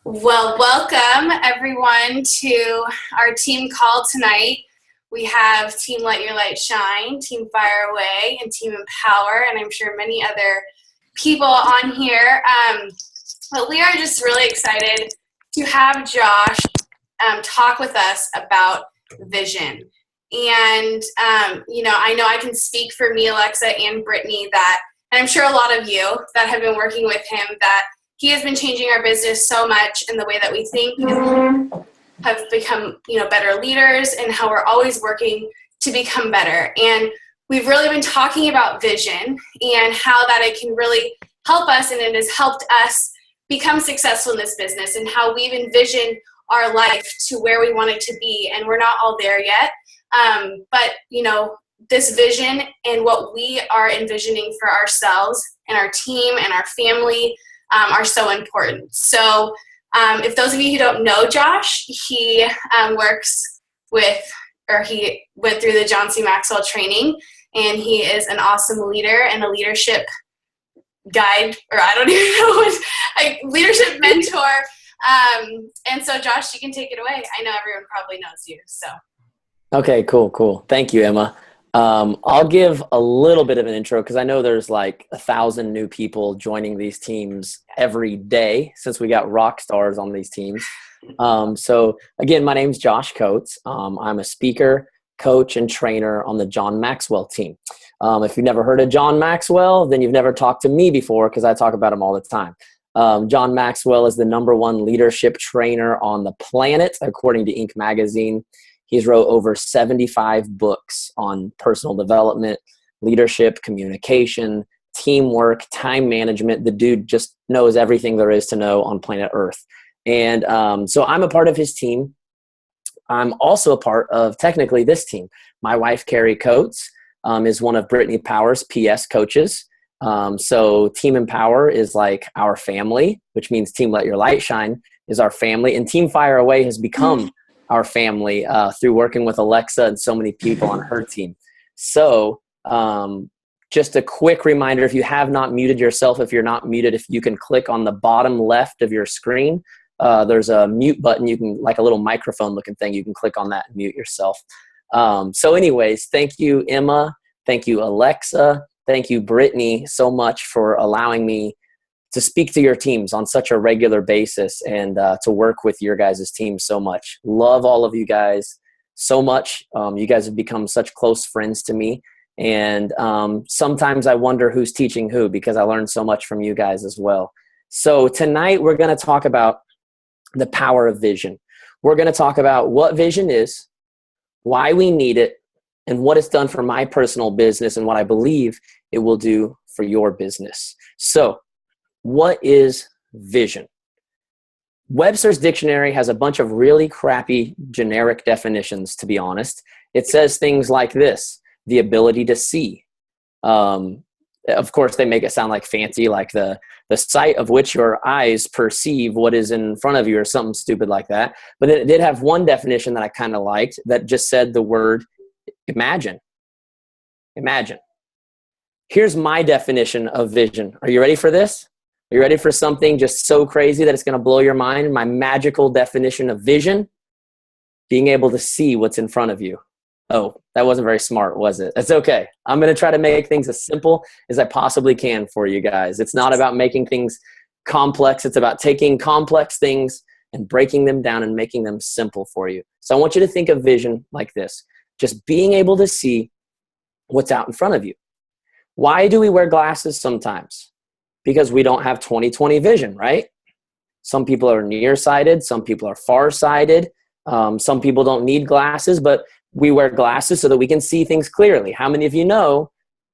Well, welcome everyone to our team call tonight. We have Team Let Your Light Shine, Team Fire Away, and Team Empower, and I'm sure many other people on here. But we are just really excited to have Josh talk with us about vision. And, I know I can speak for me, Alexa, and Brittany and I'm sure a lot of you that have been working with him, that he has been changing our business so much in the way that we think and have become, better leaders, and how we're always working to become better. And we've really been talking about vision and how that it can really help us, and it has helped us become successful in this business, and how we've envisioned our life to where we want it to be. And we're not all there yet. But this vision and what we are envisioning for ourselves and our team and our family are so important. So if those of you who don't know Josh, he he went through the John C. Maxwell training, and he is an awesome leader and a leadership guide, or I don't even know what, leadership mentor. And so Josh, you can take it away. I know everyone probably knows you, so. Okay, cool. Thank you, Emma. I'll give a little bit of an intro because I know there's like 1,000 new people joining these teams every day since we got rock stars on these teams. So again, my name's Josh Coates. I'm a speaker, coach, and trainer on the John Maxwell team. If you've never heard of John Maxwell, then you've never talked to me before, because I talk about him all the time. John Maxwell is the #1 leadership trainer on the planet, according to Inc. magazine. He's wrote over 75 books on personal development, leadership, communication, teamwork, time management. The dude just knows everything there is to know on planet Earth. And so I'm a part of his team. I'm also a part of technically this team. My wife, Carrie Coates, is one of Brittany Power's PS coaches. So Team Empower is like our family, which means Team Let Your Light Shine is our family. And Team Fire Away has become our family through working with Alexa and so many people on her team. So just a quick reminder, if you have not muted yourself, if you're not muted, if you can click on the bottom left of your screen, there's a mute button. You can, like a little microphone looking thing, you can click on that and mute yourself. So anyways, thank you, Emma. Thank you, Alexa. Thank you, Brittany, so much for allowing me to speak to your teams on such a regular basis, and to work with your guys' team so much. Love all of you guys so much. You guys have become such close friends to me. And sometimes I wonder who's teaching who, because I learned so much from you guys as well. So tonight we're going to talk about the power of vision. We're going to talk about what vision is, why we need it, and what it's done for my personal business, and what I believe it will do for your business. So what is vision? Webster's dictionary has a bunch of really crappy generic definitions, to be honest. It says things like this: the ability to see. Of course, they make it sound like fancy, like the sight of which your eyes perceive what is in front of you, or something stupid like that. But it did have one definition that I kind of liked, that just said the word imagine. Imagine. Here's my definition of vision. Are you ready for this? Are you ready for something just so crazy that it's going to blow your mind? My magical definition of vision: being able to see what's in front of you. Oh, that wasn't very smart, was it? That's okay. I'm going to try to make things as simple as I possibly can for you guys. It's not about making things complex. It's about taking complex things and breaking them down and making them simple for you. So I want you to think of vision like this: just being able to see what's out in front of you. Why do we wear glasses sometimes? Because we don't have 20/20 vision, right? Some people are nearsighted. Some people are farsighted. Some people don't need glasses, but we wear glasses so that we can see things clearly. How many of you know,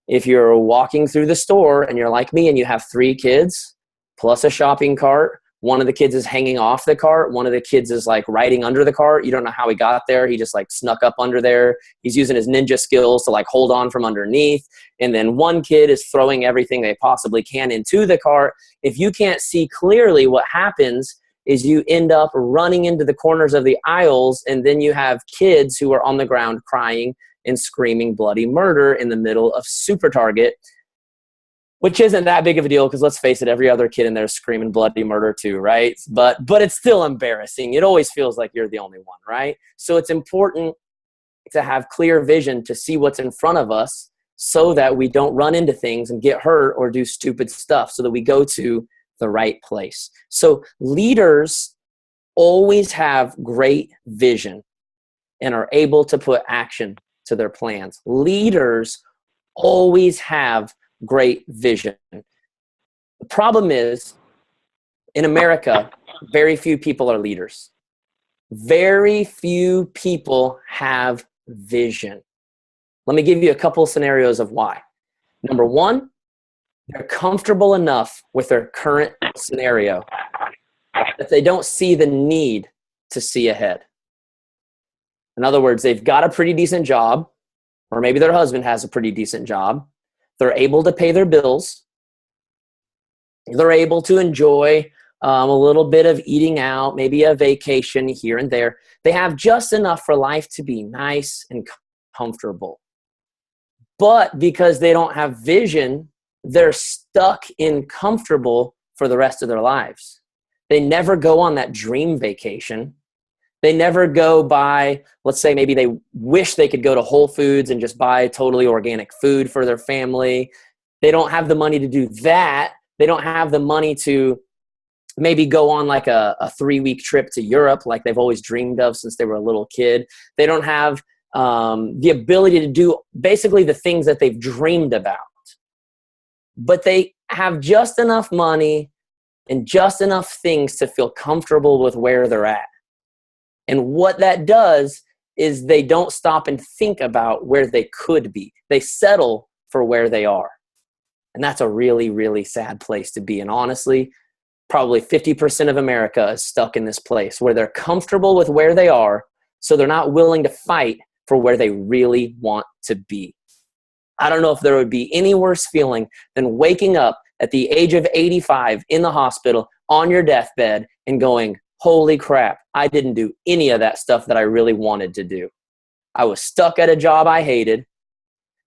if you're walking through the store and you're like me and you have 3 kids plus a shopping cart, one of the kids is hanging off the cart, one of the kids is like riding under the cart. You don't know how he got there. He just like snuck up under there. He's using his ninja skills to like hold on from underneath. And then one kid is throwing everything they possibly can into the cart. If you can't see clearly, what happens is you end up running into the corners of the aisles, and then you have kids who are on the ground crying and screaming bloody murder in the middle of Super Target which isn't that big of a deal because let's face it, every other kid in there is screaming bloody murder too, right? But it's still embarrassing. It always feels like you're the only one, right? So it's important to have clear vision to see what's in front of us so that we don't run into things and get hurt or do stupid stuff, so that we go to the right place. So leaders always have great vision and are able to put action to their plans. Leaders always have great vision. The problem is, in America, very few people are leaders. Very few people have vision. Let me give you a couple of scenarios of why. Number one, they're comfortable enough with their current scenario that they don't see the need to see ahead. In other words, they've got a pretty decent job, or maybe their husband has a pretty decent job. They're able to pay their bills. They're able to enjoy a little bit of eating out, maybe a vacation here and there. They have just enough for life to be nice and comfortable. But because they don't have vision, they're stuck in comfortable for the rest of their lives. They never go on that dream vacation. They never go buy, let's say maybe they wish they could go to Whole Foods and just buy totally organic food for their family. They don't have the money to do that. They don't have the money to maybe go on like a 3-week trip to Europe like they've always dreamed of since they were a little kid. They don't have the ability to do basically the things that they've dreamed about. But they have just enough money and just enough things to feel comfortable with where they're at. And what that does is they don't stop and think about where they could be. They settle for where they are. And that's a really, really sad place to be. And honestly, probably 50% of America is stuck in this place where they're comfortable with where they are, so they're not willing to fight for where they really want to be. I don't know if there would be any worse feeling than waking up at the age of 85 in the hospital on your deathbed and going, holy crap, I didn't do any of that stuff that I really wanted to do. I was stuck at a job I hated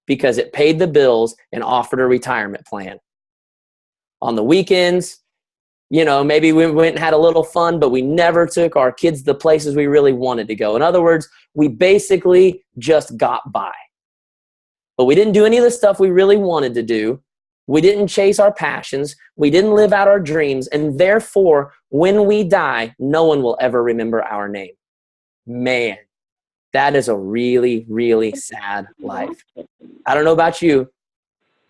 because it paid the bills and offered a retirement plan. On the weekends, maybe we went and had a little fun, but we never took our kids to the places we really wanted to go. In other words, we basically just got by. But we didn't do any of the stuff we really wanted to do. We didn't chase our passions. We didn't live out our dreams. And therefore, when we die, no one will ever remember our name. Man, that is a really, really sad life. I don't know about you,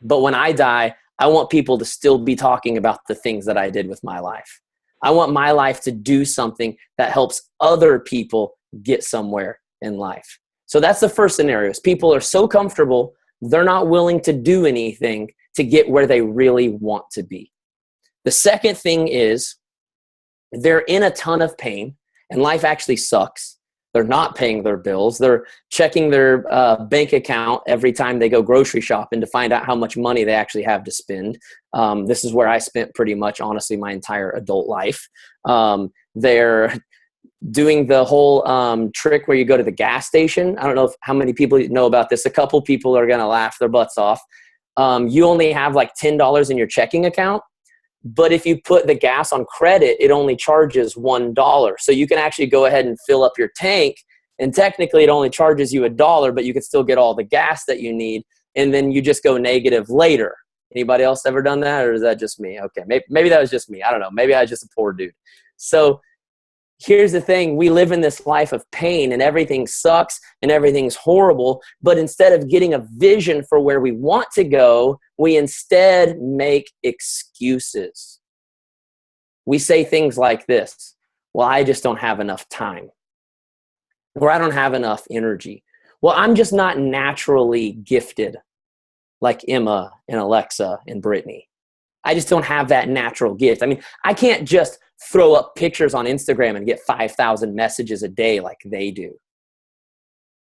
but when I die, I want people to still be talking about the things that I did with my life. I want my life to do something that helps other people get somewhere in life. So that's the first scenario. Is people are so comfortable, they're not willing to do anything to get where they really want to be. The second thing is they're in a ton of pain and life actually sucks. They're not paying their bills. They're checking their bank account every time they go grocery shopping to find out how much money they actually have to spend. This is where I spent pretty much, honestly, my entire adult life. They're doing the whole trick where you go to the gas station. I don't know how many people know about this. A couple people are going to laugh their butts off. You only have like $10 in your checking account. But if you put the gas on credit, it only charges $1. So you can actually go ahead and fill up your tank. And technically it only charges you $1, but you can still get all the gas that you need. And then you just go negative later. Anybody else ever done that? Or is that just me? Okay. Maybe that was just me. I don't know. Maybe I was just a poor dude. So here's the thing. We live in this life of pain and everything sucks and everything's horrible. But instead of getting a vision for where we want to go, we instead make excuses. We say things like this. Well, I just don't have enough time. Or I don't have enough energy. Well, I'm just not naturally gifted like Emma and Alexa and Brittany. I just don't have that natural gift. I mean, I can't just throw up pictures on Instagram and get 5,000 messages a day like they do.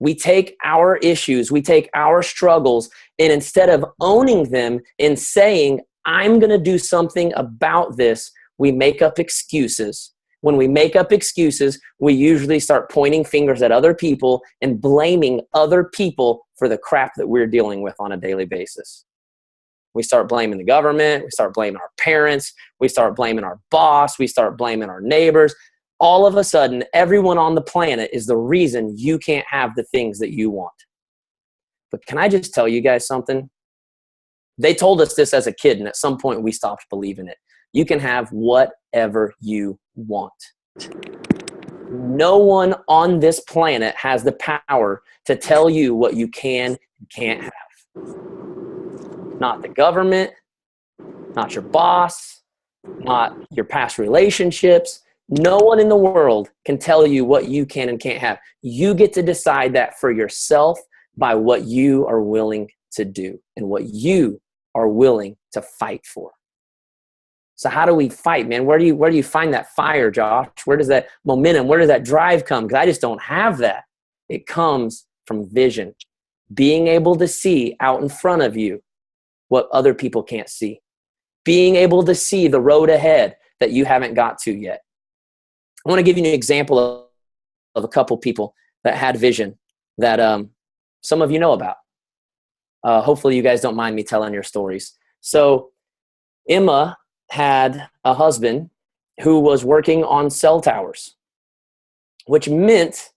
We take our issues, we take our struggles, and instead of owning them and saying, I'm going to do something about this, we make up excuses. When we make up excuses, we usually start pointing fingers at other people and blaming other people for the crap that we're dealing with on a daily basis. We start blaming the government. We start blaming our parents. We start blaming our boss. We start blaming our neighbors. All of a sudden, everyone on the planet is the reason you can't have the things that you want. But can I just tell you guys something? They told us this as a kid, and at some point we stopped believing it. You can have whatever you want. No one on this planet has the power to tell you what you can and can't have. Not the government, not your boss, not your past relationships. No one in the world can tell you what you can and can't have. You get to decide that for yourself by what you are willing to do and what you are willing to fight for. So how do we fight, man? Where do you find that fire, Josh? Where does that momentum, where does that drive come? Because I just don't have that. It comes from vision. Being able to see out in front of you what other people can't see. Being able to see the road ahead that you haven't got to yet. I want to give you an example of a couple people that had vision that some of you know about. Hopefully you guys don't mind me telling your stories. So Emma had a husband who was working on cell towers, which meant,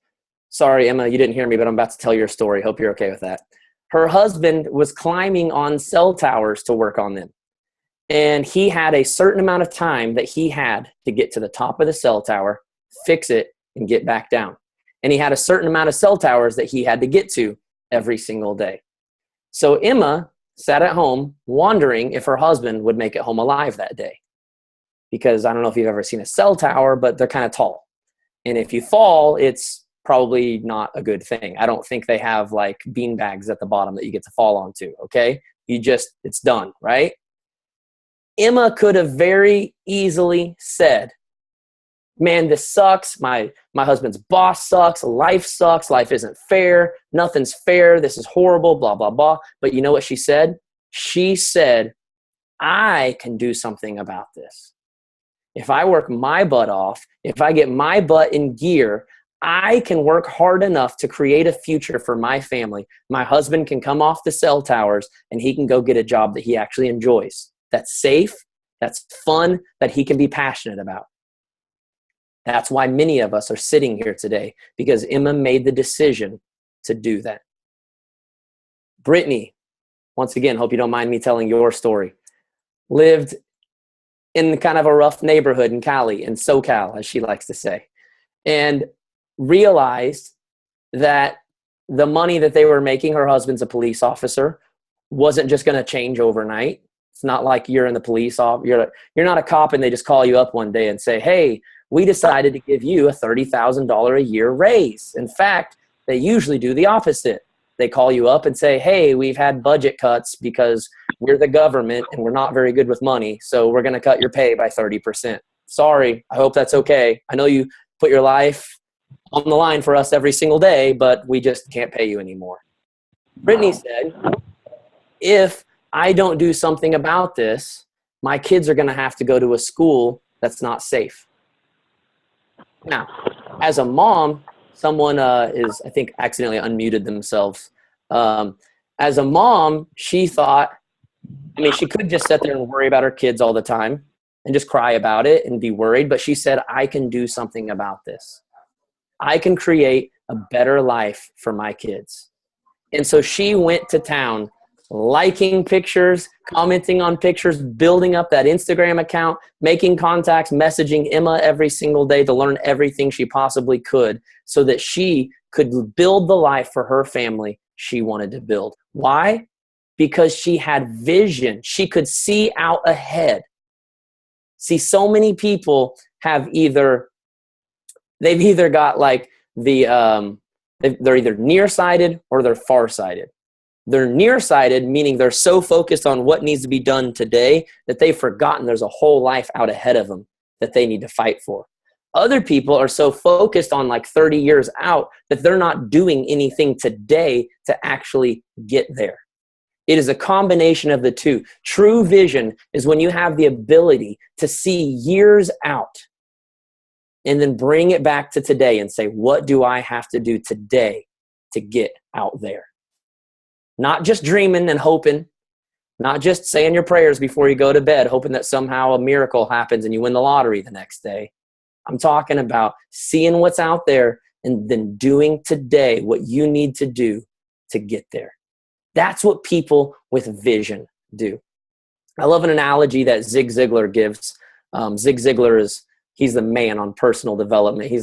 sorry, Emma, you didn't hear me, but I'm about to tell your story. Hope you're okay with that. Her husband was climbing on cell towers to work on them. And he had a certain amount of time that he had to get to the top of the cell tower, fix it, and get back down. And he had a certain amount of cell towers that he had to get to every single day. So Emma sat at home wondering if her husband would make it home alive that day. Because I don't know if you've ever seen a cell tower, but they're kind of tall. And if you fall, it's probably not a good thing. I don't think they have like bean bags at the bottom that you get to fall onto, okay? It's done, right? Emma could have very easily said, man, this sucks. My husband's boss sucks. Life sucks. Life isn't fair. Nothing's fair. This is horrible, blah, blah, blah. But you know what she said? She said, I can do something about this. If I work my butt off, if I get my butt in gear, I can work hard enough to create a future for my family. My husband can come off the cell towers and he can go get a job that he actually enjoys. That's safe, that's fun, that he can be passionate about. That's why many of us are sitting here today, because Emma made the decision to do that. Brittany, once again, hope you don't mind me telling your story, lived in kind of a rough neighborhood in Cali, in SoCal, as she likes to say, and realized that the money that they were making, her husband's a police officer, wasn't just going to change overnight. It's not like you're in the police office. You're not a cop and they just call you up one day and say, hey, we decided to give you a $30,000 a year raise. In fact, they usually do the opposite. They call you up and say, hey, we've had budget cuts because we're the government and we're not very good with money, so we're going to cut your pay by 30%. Sorry, I hope that's okay. I know you put your life on the line for us every single day, but we just can't pay you anymore. Brittany said, if I don't do something about this, my kids are going to have to go to a school that's not safe. Now, as a mom, someone is, I think, accidentally unmuted themselves. As a mom, she thought, I mean, she could just sit there and worry about her kids all the time and just cry about it and be worried. But she said, I can do something about this. I can create a better life for my kids. And so she went to town, liking pictures, commenting on pictures, building up that Instagram account, making contacts, messaging Emma every single day to learn everything she possibly could so that she could build the life for her family she wanted to build. Why? Because she had vision. She could see out ahead. See, so many people have they've either got like they're either nearsighted or they're farsighted. They're nearsighted, meaning they're so focused on what needs to be done today that they've forgotten there's a whole life out ahead of them that they need to fight for. Other people are so focused on like 30 years out that they're not doing anything today to actually get there. It is a combination of the two. True vision is when you have the ability to see years out and then bring it back to today and say, what do I have to do today to get out there? Not just dreaming and hoping, Not just saying your prayers before you go to bed, hoping that somehow a miracle happens and you win the lottery the next day. I'm talking about seeing what's out there and then doing today what you need to do to get there. That's what people with vision do. I love an analogy that Zig Ziglar gives. Zig Ziglar he's the man on personal development. He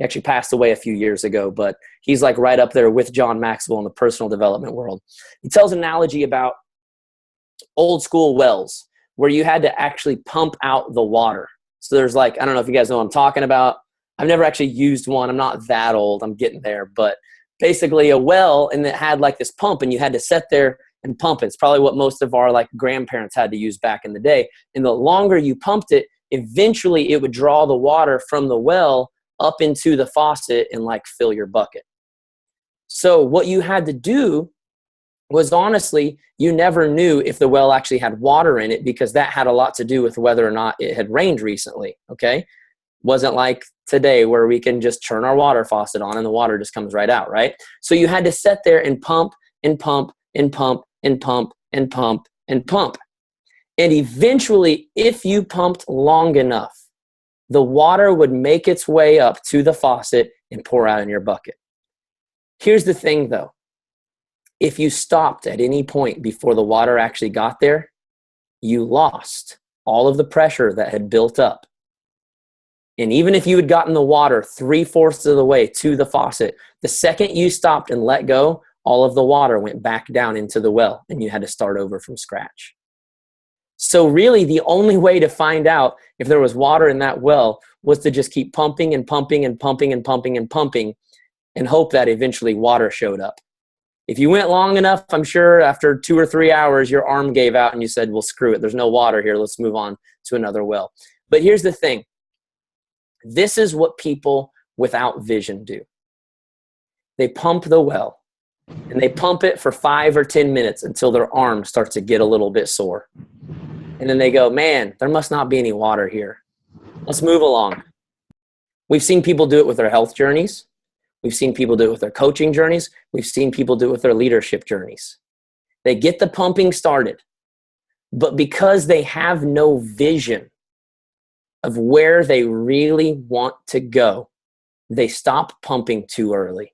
actually passed away a few years ago, but he's like right up there with John Maxwell in the personal development world. He tells an analogy about old school wells where you had to actually pump out the water. So there's I don't know if you guys know what I'm talking about. I've never actually used one. I'm not that old. I'm getting there. But basically a well, and it had this pump, and you had to sit there and pump it. It's probably what most of our grandparents had to use back in the day. And the longer you pumped it, eventually it would draw the water from the well up into the faucet and fill your bucket. So what you had to do was, honestly, you never knew if the well actually had water in it, because that had a lot to do with whether or not it had rained recently, okay? Wasn't like today where we can just turn our water faucet on and the water just comes right out, right? So you had to sit there and pump and pump and pump and pump and pump and pump. And eventually, if you pumped long enough, the water would make its way up to the faucet and pour out in your bucket. Here's the thing, though. If you stopped at any point before the water actually got there, you lost all of the pressure that had built up. And even if you had gotten the water 3/4 of the way to the faucet, the second you stopped and let go, all of the water went back down into the well and you had to start over from scratch. So really, the only way to find out if there was water in that well was to just keep pumping and pumping and pumping and pumping and pumping and hope that eventually water showed up. If you went long enough, I'm sure after 2 or 3 hours, your arm gave out and you said, well, screw it. There's no water here. Let's move on to another well. But here's the thing. This is what people without vision do. They pump the well, and they pump it for 5 or 10 minutes until their arm starts to get a little bit sore. And then they go, man, there must not be any water here. Let's move along. We've seen people do it with their health journeys. We've seen people do it with their coaching journeys. We've seen people do it with their leadership journeys. They get the pumping started, but because they have no vision of where they really want to go, they stop pumping too early.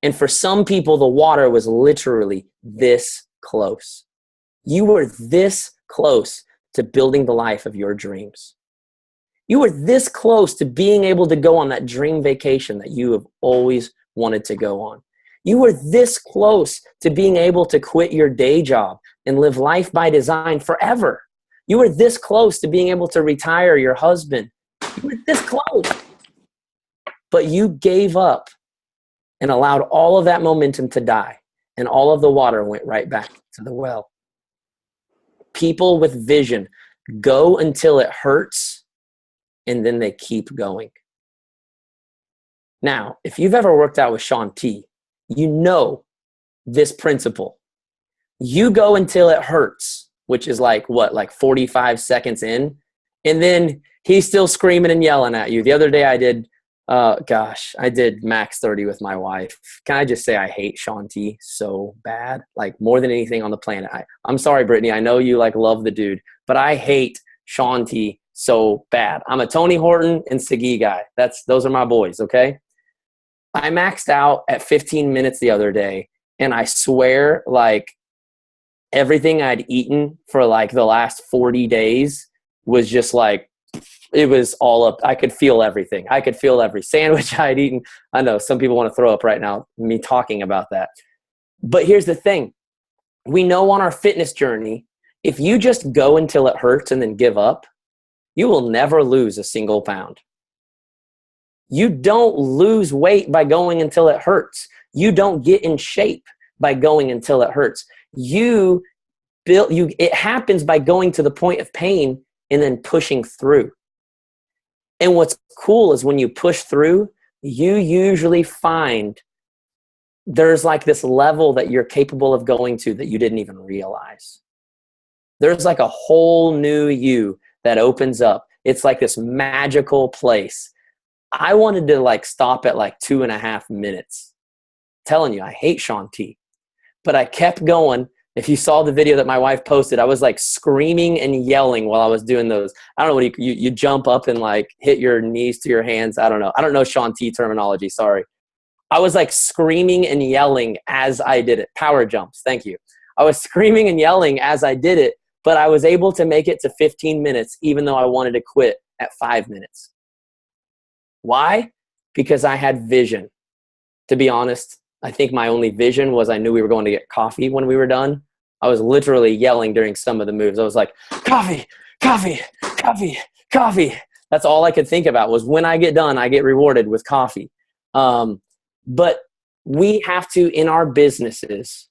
And for some people, the water was literally this close. You were this close to building the life of your dreams. You were this close to being able to go on that dream vacation that you have always wanted to go on. You were this close to being able to quit your day job and live life by design forever. You were this close to being able to retire your husband. You were this close. But you gave up and allowed all of that momentum to die, and all of the water went right back to the well. People with vision go until it hurts, and then they keep going. Now, if you've ever worked out with Shaun T, you know this principle. You go until it hurts, which is like 45 seconds in, and then he's still screaming and yelling at you. The other day I did max 30 with my wife. Can I just say I hate Shaun T so bad, more than anything on the planet. I'm sorry, Brittany. I know you love the dude, but I hate Shaun T so bad. I'm a Tony Horton and Sagi guy. Those are my boys, okay? I maxed out at 15 minutes the other day, and I swear everything I'd eaten for the last 40 days was just it was all up. I could feel everything. I could feel every sandwich I'd eaten. I know some people want to throw up right now, me talking about that. But here's the thing. We know on our fitness journey, if you just go until it hurts and then give up, you will never lose a single pound. You don't lose weight by going until it hurts. You don't get in shape by going until it hurts. It happens by going to the point of pain and then pushing through. And what's cool is when you push through, you usually find there's this level that you're capable of going to that you didn't even realize. There's a whole new you that opens up. It's this magical place. I wanted to stop at 2.5 minutes. I'm telling you, I hate Shaun T. But I kept going If you saw the video that my wife posted, I was like screaming and yelling while I was doing those. I don't know what you jump up and like hit your knees to your hands. I don't know. I don't know Shaun T terminology. Sorry. I was like screaming and yelling as I did it. Power jumps. Thank you. I was screaming and yelling as I did it, but I was able to make it to 15 minutes, even though I wanted to quit at 5 minutes. Why? Because I had vision. To be honest, I think my only vision was I knew we were going to get coffee when we were done. I was literally yelling during some of the moves. I was like, coffee, coffee, coffee, coffee. That's all I could think about was when I get done, I get rewarded with coffee. But we have to, in our businesses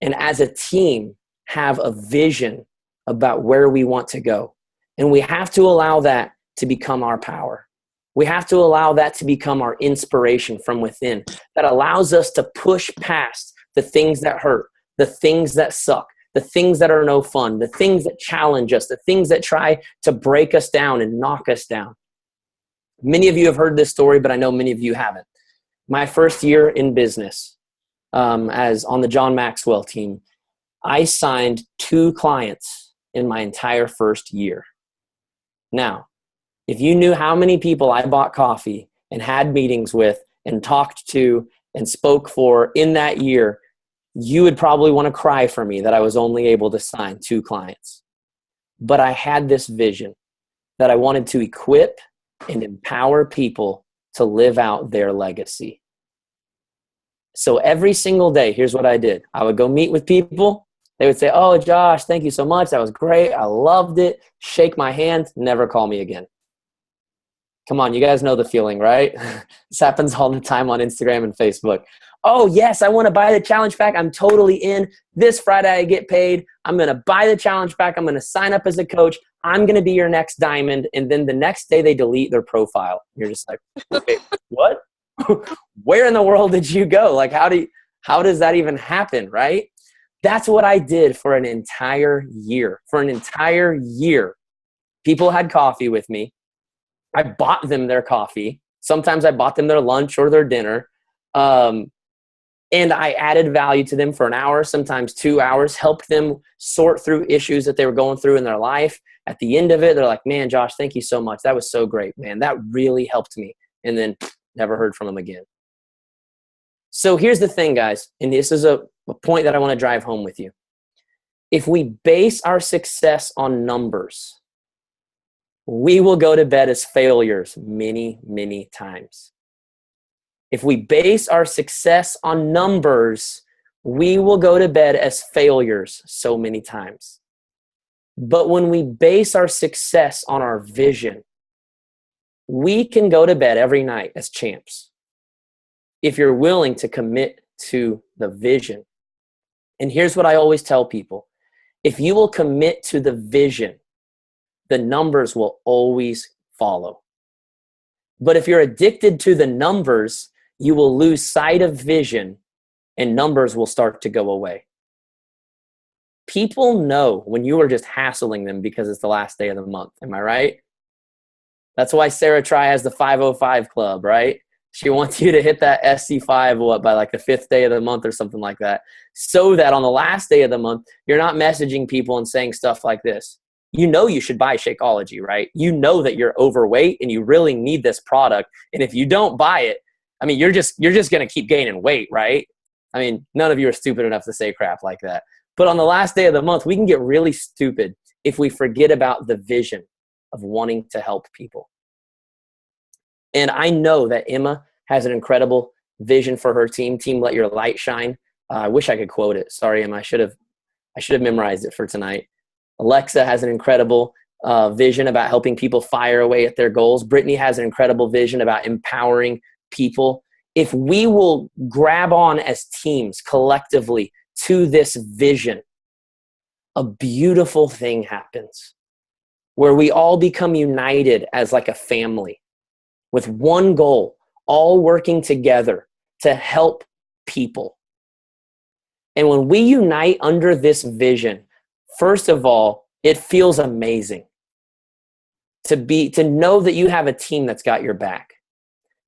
and as a team, have a vision about where we want to go. And we have to allow that to become our power. We have to allow that to become our inspiration from within that allows us to push past the things that hurt, the things that suck, the things that are no fun, the things that challenge us, the things that try to break us down and knock us down. Many of you have heard this story, but I know many of you haven't. My first year in business, as on the John Maxwell team, I signed 2 clients in my entire first year. Now, if you knew how many people I bought coffee and had meetings with and talked to and spoke for in that year, you would probably want to cry for me that I was only able to sign 2 clients. But I had this vision that I wanted to equip and empower people to live out their legacy. So every single day, here's what I did. I would go meet with people. They would say, oh, Josh, thank you so much. That was great. I loved it. Shake my hand. Never call me again. Come on, you guys know the feeling, right? This happens all the time on Instagram and Facebook. Oh, yes, I want to buy the challenge pack. I'm totally in. This Friday I get paid. I'm going to buy the challenge pack. I'm going to sign up as a coach. I'm going to be your next diamond. And then the next day they delete their profile. You're just like, wait, what? Where in the world did you go? Like, how does that even happen, right? That's what I did for an entire year. For an entire year, people had coffee with me. I bought them their coffee. Sometimes I bought them their lunch or their dinner. And I added value to them for an hour, sometimes 2 hours, helped them sort through issues that they were going through in their life. At the end of it, they're like, man, Josh, thank you so much. That was so great, man. That really helped me. And then never heard from them again. So here's the thing, guys. And this is a point that I want to drive home with you. If we base our success on numbers, we will go to bed as failures many, many times. If we base our success on numbers, we will go to bed as failures so many times. But when we base our success on our vision, we can go to bed every night as champs. If you're willing to commit to the vision. And here's what I always tell people. If you will commit to the vision, the numbers will always follow. But if you're addicted to the numbers, you will lose sight of vision and numbers will start to go away. People know when you are just hassling them because it's the last day of the month. Am I right? That's why Sarah Try has the 505 club, right? She wants you to hit that SC5 by like the 5th day of the month or something like that, so that on the last day of the month, you're not messaging people and saying stuff like this. You know you should buy Shakeology, right? You know that you're overweight and you really need this product. And if you don't buy it, I mean, you're just going to keep gaining weight, right? I mean, none of you are stupid enough to say crap like that. But on the last day of the month, we can get really stupid if we forget about the vision of wanting to help people. And I know that Emma has an incredible vision for her team, Let Your Light Shine. I wish I could quote it. Sorry, Emma, I should have memorized it for tonight. Alexa has an incredible vision about helping people fire away at their goals. Brittany has an incredible vision about empowering people. If we will grab on as teams collectively to this vision, a beautiful thing happens where we all become united as like a family with one goal, all working together to help people. And when we unite under this vision, first of all, it feels amazing to know that you have a team that's got your back,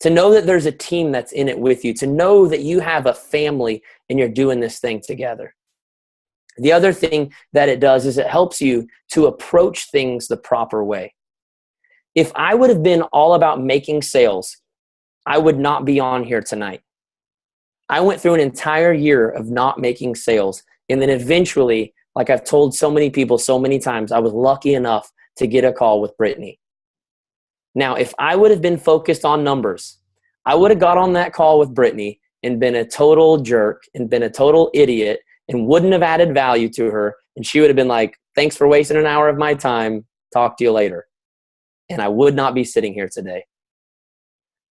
to know that there's a team that's in it with you, to know that you have a family and you're doing this thing together. The other thing that it does is it helps you to approach things the proper way. If I would have been all about making sales, I would not be on here tonight. I went through an entire year of not making sales. And then eventually, like I've told so many people so many times, I was lucky enough to get a call with Brittany. Now, if I would have been focused on numbers, I would have got on that call with Brittany and been a total jerk and been a total idiot and wouldn't have added value to her. And she would have been like, thanks for wasting an hour of my time. Talk to you later. And I would not be sitting here today.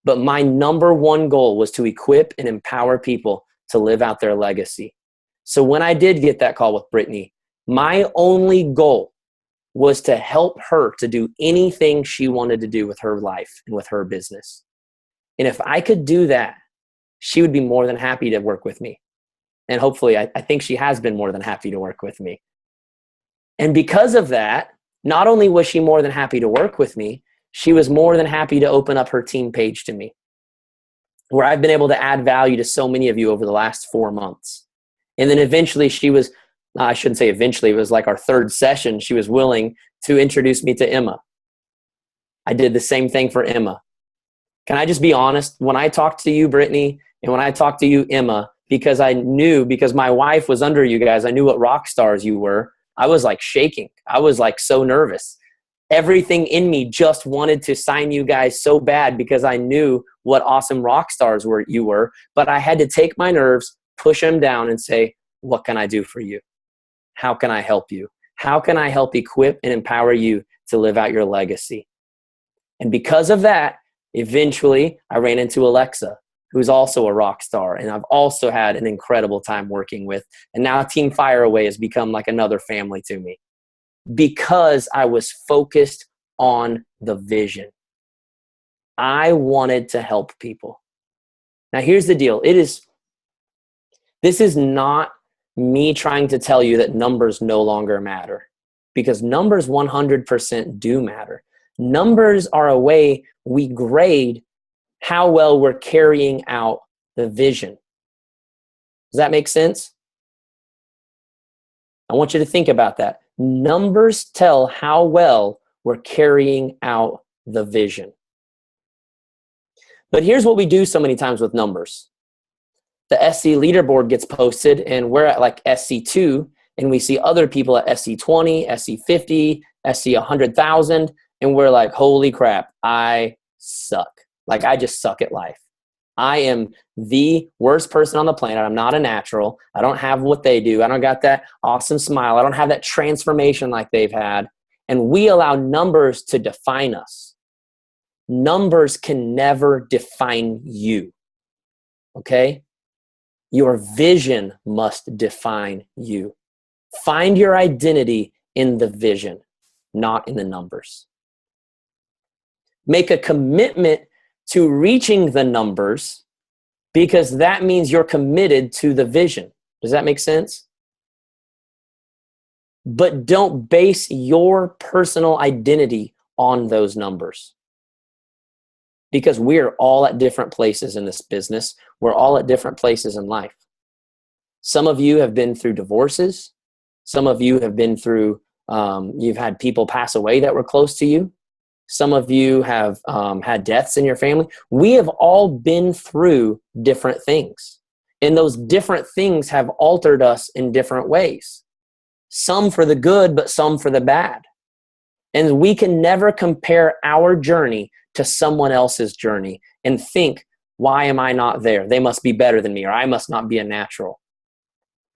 But my number one goal was to equip and empower people to live out their legacy. So when I did get that call with Brittany, my only goal was to help her to do anything she wanted to do with her life and with her business. And if I could do that, she would be more than happy to work with me. And hopefully, I think she has been more than happy to work with me. And because of that, not only was she more than happy to work with me, she was more than happy to open up her team page to me, where I've been able to add value to so many of you over the last 4 months. And then eventually she was, I shouldn't say eventually, it was like our third session, she was willing to introduce me to Emma. I did the same thing for Emma. Can I just be honest? When I talked to you, Brittany, and when I talked to you, Emma, because my wife was under you guys, I knew what rock stars you were. I was like shaking. I was like so nervous. Everything in me just wanted to sign you guys so bad because I knew what awesome rock stars you were. But I had to take my nerves, push them down and say, what can I do for you? How can I help you? How can I help equip and empower you to live out your legacy? And because of that, eventually I ran into Alexa, who's also a rock star. And I've also had an incredible time working with. And now Team Fire Away has become like another family to me because I was focused on the vision. I wanted to help people. Now here's the deal. This is not me trying to tell you that numbers no longer matter, because numbers 100% do matter. Numbers are a way we grade how well we're carrying out the vision. Does that make sense? I want you to think about that. Numbers tell how well we're carrying out the vision. But here's what we do so many times with numbers. The SC leaderboard gets posted and we're at like SC2 and we see other people at SC20, SC50, SC 100,000 and we're like, holy crap, I suck. Like I just suck at life. I am the worst person on the planet. I'm not a natural. I don't have what they do. I don't got that awesome smile. I don't have that transformation like they've had. And we allow numbers to define us. Numbers can never define you. Okay? Your vision must define you. Find your identity in the vision, not in the numbers. Make a commitment to reaching the numbers because that means you're committed to the vision. Does that make sense? But don't base your personal identity on those numbers, because we're all at different places in this business. We're all at different places in life. Some of you have been through divorces. Some of you have been through, you've had people pass away that were close to you. Some of you have had deaths in your family. We have all been through different things. And those different things have altered us in different ways. Some for the good, but some for the bad. And we can never compare our journey to someone else's journey and think, why am I not there? They must be better than me, or I must not be a natural.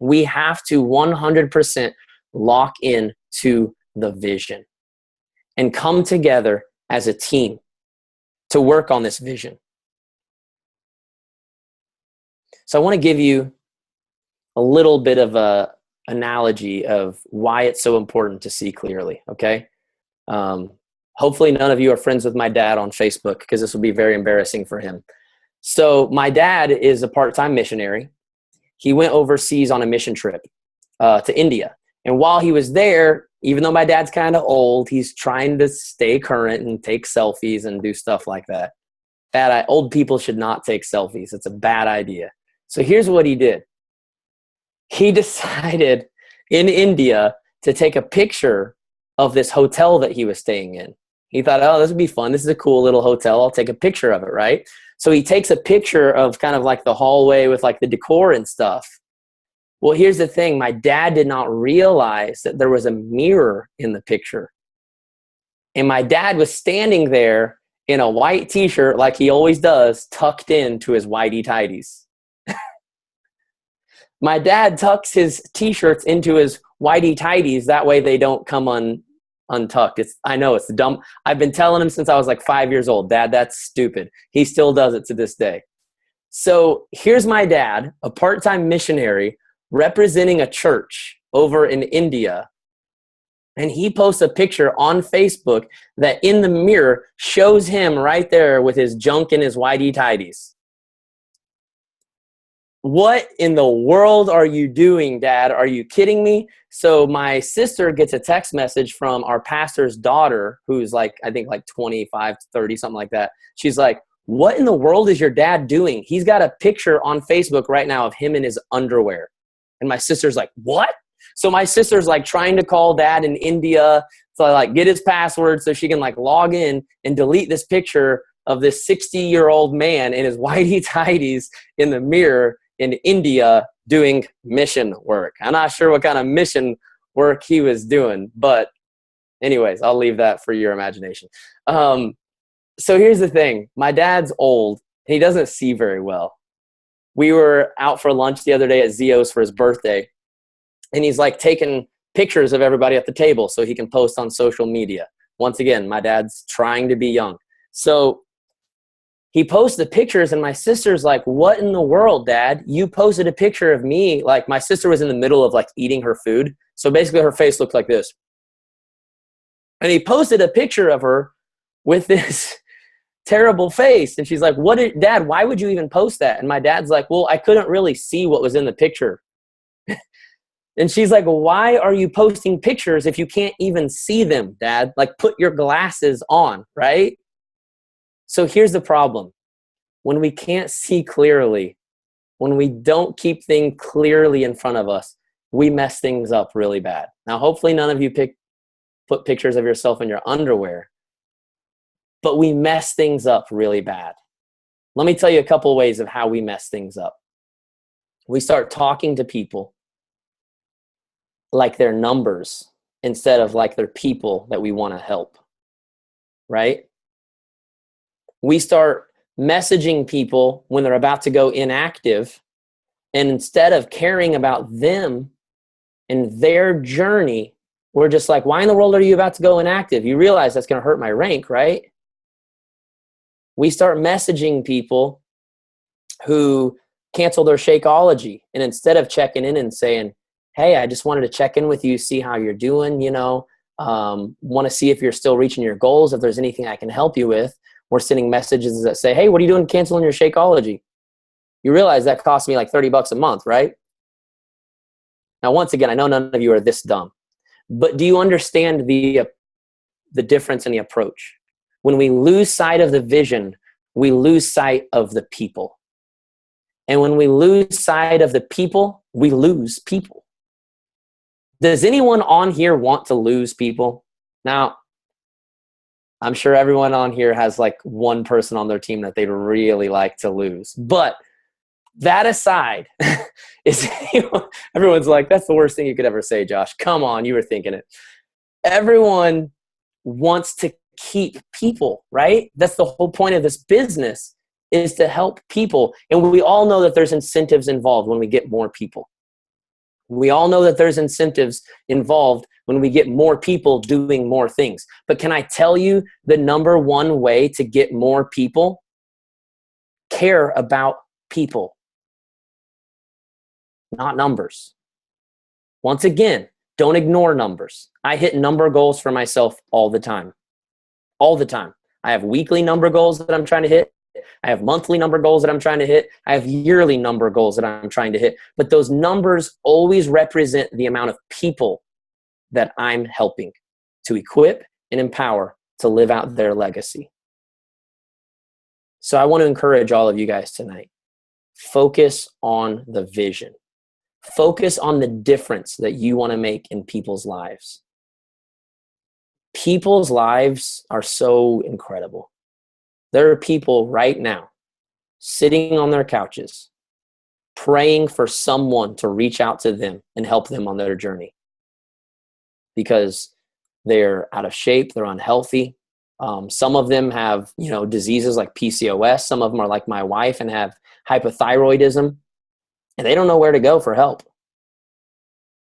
We have to 100% lock in to the vision and come together as a team to work on this vision. So I want to give you a little bit of a analogy of why it's so important to see clearly, okay? Hopefully none of you are friends with my dad on Facebook, because this will be very embarrassing for him. So my dad is a part-time missionary. He went overseas on a mission trip to India. And while he was there, even though my dad's kind of old, he's trying to stay current and take selfies and do stuff like that. Old people should not take selfies. It's a bad idea. So here's what he did. He decided in India to take a picture of this hotel that he was staying in. He thought, oh, this would be fun. This is a cool little hotel. I'll take a picture of it, right? So he takes a picture of kind of like the hallway with like the decor and stuff. Well, here's the thing. My dad did not realize that there was a mirror in the picture. And my dad was standing there in a white t-shirt like he always does, tucked into his whitey-tighties. My dad tucks his t-shirts into his whitey-tighties. That way they don't come untucked. I know it's dumb. I've been telling him since I was like 5 years old, Dad, that's stupid. He still does it to this day. So here's my dad, a part-time missionary representing a church over in India. And he posts a picture on Facebook that in the mirror shows him right there with his junk and his whitey-tighties. What in the world are you doing, Dad? Are you kidding me? So my sister gets a text message from our pastor's daughter, who's like, I think like 25, 30, something like that. She's like, what in the world is your dad doing? He's got a picture on Facebook right now of him in his underwear. And my sister's like, what? So my sister's like trying to call Dad in India to like get his password so she can like log in and delete this picture of this 60-year-old man in his whitey-tighties in the mirror in India doing mission work. I'm not sure what kind of mission work he was doing, but anyways, I'll leave that for your imagination. So here's the thing. My dad's old. He doesn't see very well. We were out for lunch the other day at Zio's for his birthday, and he's like taking pictures of everybody at the table so he can post on social media. Once again, my dad's trying to be young. So he posts the pictures, and my sister's like, what in the world, Dad? You posted a picture of me. Like, my sister was in the middle of like eating her food. So basically her face looked like this. And he posted a picture of her with this terrible face. And she's like, Dad, why would you even post that? And my dad's like, well, I couldn't really see what was in the picture. And she's like, why are you posting pictures if you can't even see them, Dad? Like, put your glasses on, right? So here's the problem. When we can't see clearly, when we don't keep things clearly in front of us, we mess things up really bad. Now, hopefully none of you put pictures of yourself in your underwear, but we mess things up really bad. Let me tell you a couple ways of how we mess things up. We start talking to people like they're numbers instead of like they're people that we want to help, right? We start messaging people when they're about to go inactive, and instead of caring about them and their journey, we're just like, why in the world are you about to go inactive? You realize that's going to hurt my rank, right? We start messaging people who cancel their Shakeology, and instead of checking in and saying, hey, I just wanted to check in with you, see how you're doing, want to see if you're still reaching your goals, if there's anything I can help you with. We're sending messages that say, hey, what are you doing canceling your Shakeology? You realize that costs me like $30 a month, right? Now, once again, I know none of you are this dumb, but do you understand the difference in the approach? When we lose sight of the vision, we lose sight of the people. And when we lose sight of the people, we lose people. Does anyone on here want to lose people? Now, I'm sure everyone on here has like one person on their team that they'd really like to lose. But that aside, everyone's like, that's the worst thing you could ever say, Josh. Come on, you were thinking it. Everyone wants to keep people, right? That's the whole point of this business, is to help people. And we all know that there's incentives involved when we get more people. We all know that there's incentives involved when we get more people doing more things. But can I tell you the number one way to get more people? Care about people, not numbers. Once again, don't ignore numbers. I hit number goals for myself all the time. All the time. I have weekly number goals that I'm trying to hit. I have monthly number goals that I'm trying to hit. I have yearly number goals that I'm trying to hit. But those numbers always represent the amount of people that I'm helping to equip and empower to live out their legacy. So I want to encourage all of you guys tonight. Focus on the vision. Focus on the difference that you want to make in people's lives. People's lives are so incredible. There are people right now sitting on their couches, praying for someone to reach out to them and help them on their journey because they're out of shape, they're unhealthy. Some of them have, diseases like PCOS. Some of them are like my wife and have hypothyroidism, and they don't know where to go for help.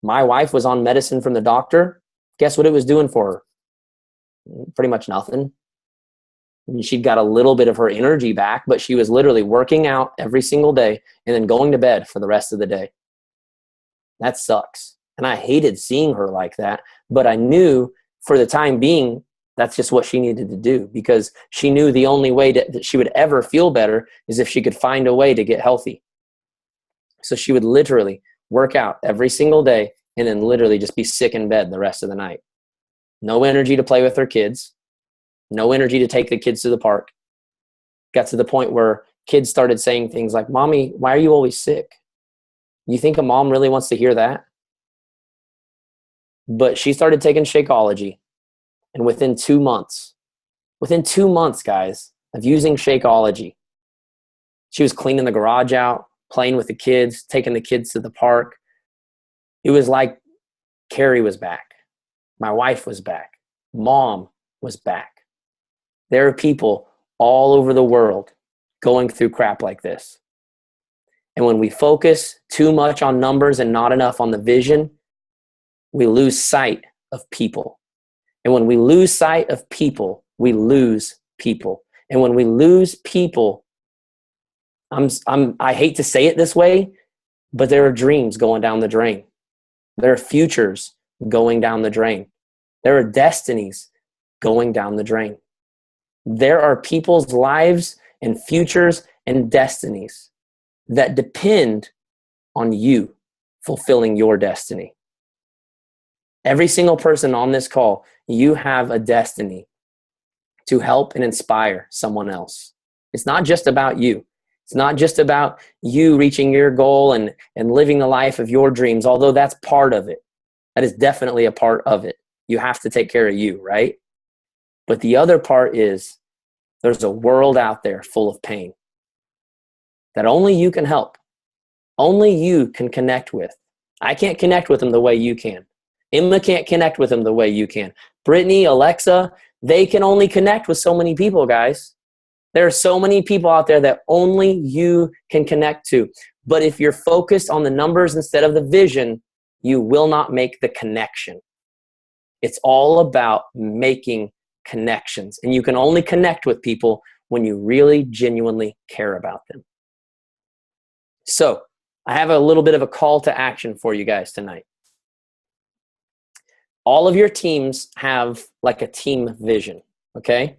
My wife was on medicine from the doctor. Guess what it was doing for her? Pretty much nothing. She'd got a little bit of her energy back, but she was literally working out every single day and then going to bed for the rest of the day. That sucks. And I hated seeing her like that, but I knew for the time being, that's just what she needed to do, because she knew the only way that she would ever feel better is if she could find a way to get healthy. So she would literally work out every single day and then literally just be sick in bed the rest of the night. No energy to play with her kids. No energy to take the kids to the park. Got to the point where kids started saying things like, "Mommy, why are you always sick?" You think a mom really wants to hear that? But she started taking Shakeology. And within 2 months, guys, of using Shakeology, she was cleaning the garage out, playing with the kids, taking the kids to the park. It was like Carrie was back. My wife was back. Mom was back. There are people all over the world going through crap like this. And when we focus too much on numbers and not enough on the vision, we lose sight of people. And when we lose sight of people, we lose people. And when we lose people, I hate to say it this way, but there are dreams going down the drain. There are futures going down the drain. There are destinies going down the drain. There are people's lives and futures and destinies that depend on you fulfilling your destiny. Every single person on this call, you have a destiny to help and inspire someone else. It's not just about you. It's not just about you reaching your goal and living the life of your dreams, although that's part of it. That is definitely a part of it. You have to take care of you, right? But the other part is there's a world out there full of pain that only you can help. Only you can connect with. I can't connect with them the way you can. Emma can't connect with them the way you can. Brittany, Alexa, they can only connect with so many people, guys. There are so many people out there that only you can connect to. But if you're focused on the numbers instead of the vision, you will not make the connection. It's all about making connections. And you can only connect with people when you really genuinely care about them. So I have a little bit of a call to action for you guys tonight. All of your teams have like a team vision, okay?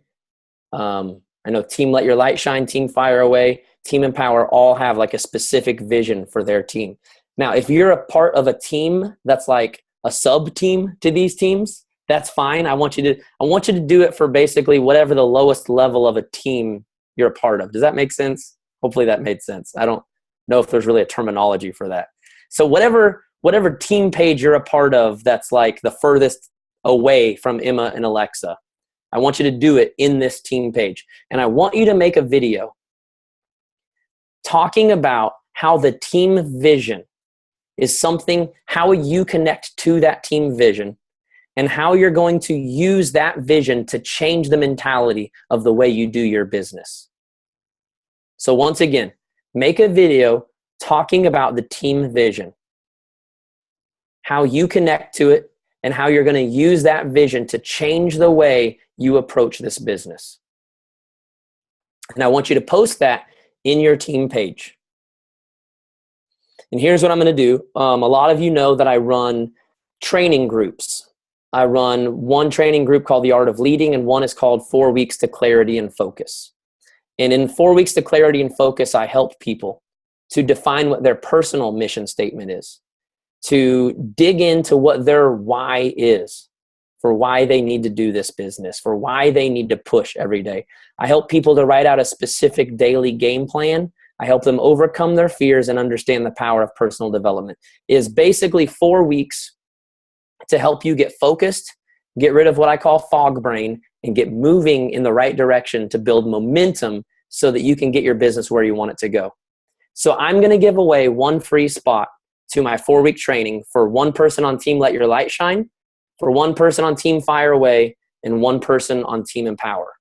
I know Team Let Your Light Shine, Team Fire Away, Team Empower all have like a specific vision for their team. Now, if you're a part of a team that's like a sub-team to these teams, that's fine. I want you to do it for basically whatever the lowest level of a team you're a part of. Does that make sense? Hopefully that made sense. I don't know if there's really a terminology for that. So whatever team page you're a part of that's like the furthest away from Emma and Alexa, I want you to do it in this team page. And I want you to make a video talking about how the team vision is something, how you connect to that team vision, and how you're going to use that vision to change the mentality of the way you do your business. So once again, make a video talking about the team vision, how you connect to it, and how you're going to use that vision to change the way you approach this business. And I want you to post that in your team page. And here's what I'm going to do. A lot of you know that I run training groups. I run one training group called The Art of Leading, and one is called 4 Weeks to Clarity and Focus. And in 4 Weeks to Clarity and Focus, I help people to define what their personal mission statement is, to dig into what their why is, for why they need to do this business, for why they need to push every day. I help people to write out a specific daily game plan I help them overcome their fears and understand the power of personal development. It is basically 4 weeks to help you get focused, get rid of what I call fog brain, and get moving in the right direction to build momentum so that you can get your business where you want it to go. So I'm going to give away one free spot to my 4-week training for one person on Team Let Your Light Shine, for one person on Team Fire Away, and one person on Team Empower.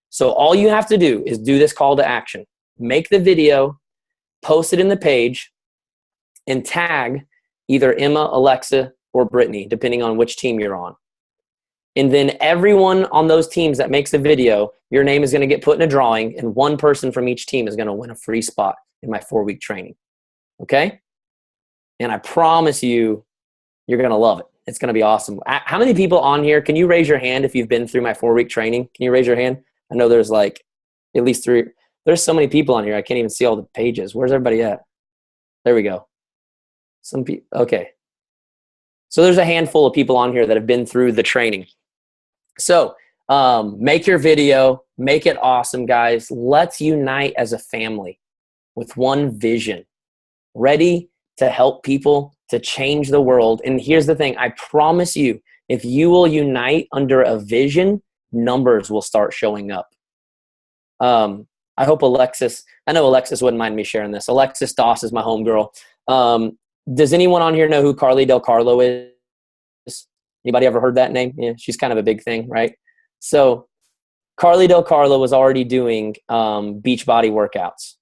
So all you have to do is do this call to action. Make the video, post it in the page, and tag either Emma, Alexa, or Brittany, depending on which team you're on. And then everyone on those teams that makes the video, your name is going to get put in a drawing, and one person from each team is going to win a free spot in my 4-week training. Okay? And I promise you, you're going to love it. It's going to be awesome. How many people on here, can you raise your hand if you've been through my 4-week training? Can you raise your hand? I know there's like at least 3. There's so many people on here. I can't even see all the pages. Where's everybody at? There we go. Some people. Okay. So there's a handful of people on here that have been through the training. So make your video. Make it awesome, guys. Let's unite as a family with one vision. Ready to help people, to change the world. And here's the thing. I promise you, if you will unite under a vision, numbers will start showing up. I hope Alexis, I know Alexis wouldn't mind me sharing this. Alexis Doss is my homegirl. Does anyone on here know who Carly Del Carlo is? Anybody ever heard that name? Yeah, she's kind of a big thing, right? So Carly Del Carlo was already doing beach body workouts.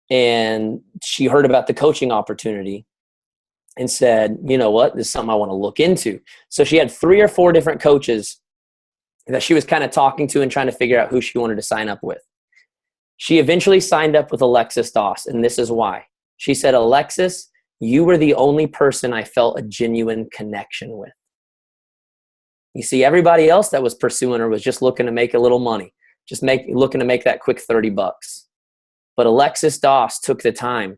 And she heard about the coaching opportunity and said, you know what, this is something I want to look into. So she had 3 or 4 different coaches that she was kind of talking to and trying to figure out who she wanted to sign up with. She eventually signed up with Alexis Doss, and this is why. She said, Alexis, you were the only person I felt a genuine connection with. You see, everybody else that was pursuing her was just looking to make a little money, just looking to make that quick $30. But Alexis Doss took the time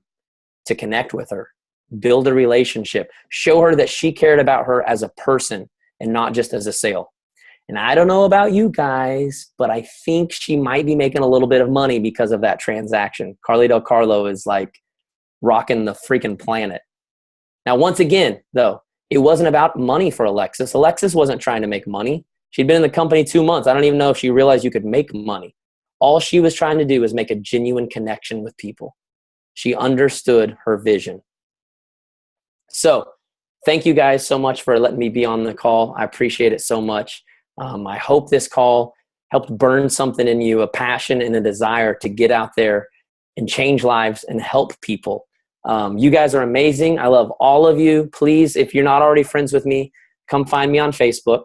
to connect with her, build a relationship, show her that she cared about her as a person and not just as a sale. And I don't know about you guys, but I think she might be making a little bit of money because of that transaction. Carly Del Carlo is like rocking the freaking planet. Now, once again, though, it wasn't about money for Alexis. Alexis wasn't trying to make money. She'd been in the company 2 months. I don't even know if she realized you could make money. All she was trying to do was make a genuine connection with people. She understood her vision. So thank you guys so much for letting me be on the call. I appreciate it so much. I hope this call helped burn something in you, a passion and a desire to get out there and change lives and help people. You guys are amazing. I love all of you. Please, if you're not already friends with me, come find me on Facebook.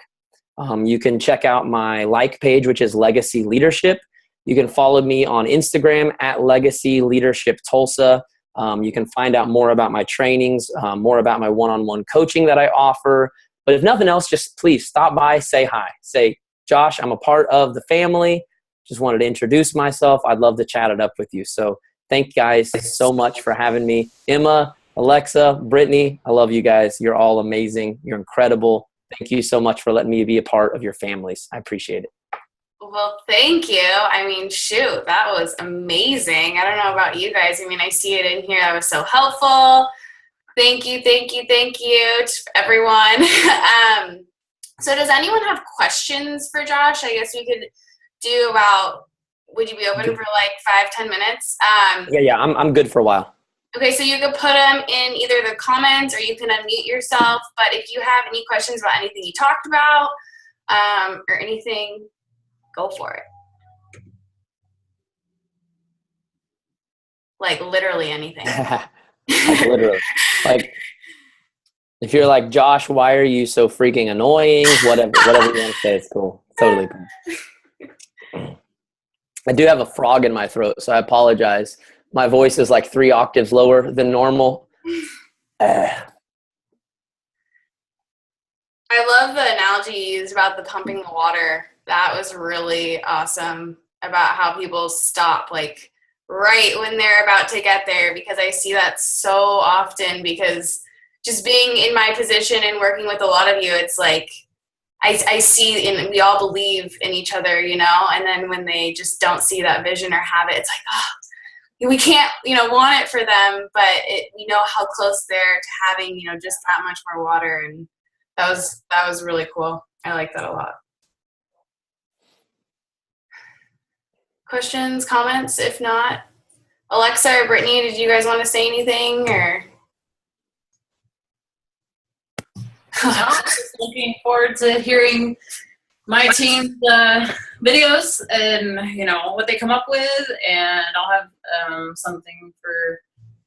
You can check out my like page, which is Legacy Leadership. You can follow me on Instagram at Legacy Leadership Tulsa. You can find out more about my trainings, more about my one-on-one coaching that I offer. But if nothing else, just please stop by, say hi. Say, Josh, I'm a part of the family. Just wanted to introduce myself. I'd love to chat it up with you. So thank you guys so much for having me. Emma, Alexa, Brittany, I love you guys. You're all amazing. You're incredible. Thank you so much for letting me be a part of your families. I appreciate it. Well, thank you. I mean, shoot, that was amazing. I don't know about you guys. I mean, I see it in here. That was so helpful. Thank you to everyone. So does anyone have questions for Josh? I guess we could do about, would you be open for like 5-10 minutes? Yeah, I'm good for a while. Okay, so you could put them in either the comments or you can unmute yourself. But if you have any questions about anything you talked about or anything, go for it. Like literally anything. Like literally. Like if you're like, Josh, why are you so freaking annoying? Whatever you want to say, it's cool. Totally cool. I do have a frog in my throat, so I apologize. My voice is like 3 octaves lower than normal. I love the analogy you used about the pumping the water. That was really awesome about how people stop like right when they're about to get there, because I see that so often, because just being in my position and working with a lot of you, it's like I see, and we all believe in each other, you know, and then when they just don't see that vision or have it, it's like, oh, we can't, want it for them, but we know how close they're to having, just that much more water. And that was really cool. I like that a lot. Questions, comments? If not, Alexa or Brittany, did you guys want to say anything or? Just looking forward to hearing my team's videos and what they come up with, and I'll have something for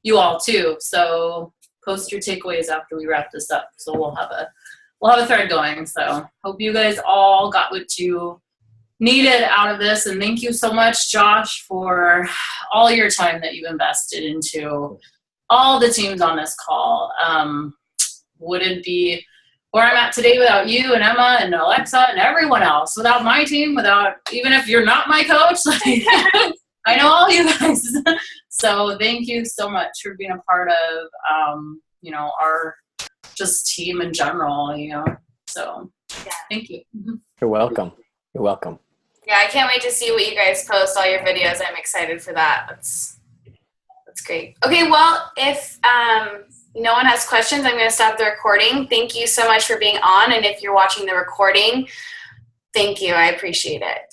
you all too. So post your takeaways after we wrap this up. So we'll have a thread going. So hope you guys all got what you needed out of this, and thank you so much, Josh, for all your time that you've invested into all the teams on this call. Wouldn't be where I'm at today without you and Emma and Alexa and everyone else, without my team, without, even if you're not my coach, I know all you guys. So thank you so much for being a part of, our just team in general, so thank you. You're welcome. You're welcome. Yeah, I can't wait to see what you guys post, all your videos. I'm excited for that. That's great. Okay, well, if no one has questions, I'm going to stop the recording. Thank you so much for being on, and if you're watching the recording, thank you. I appreciate it.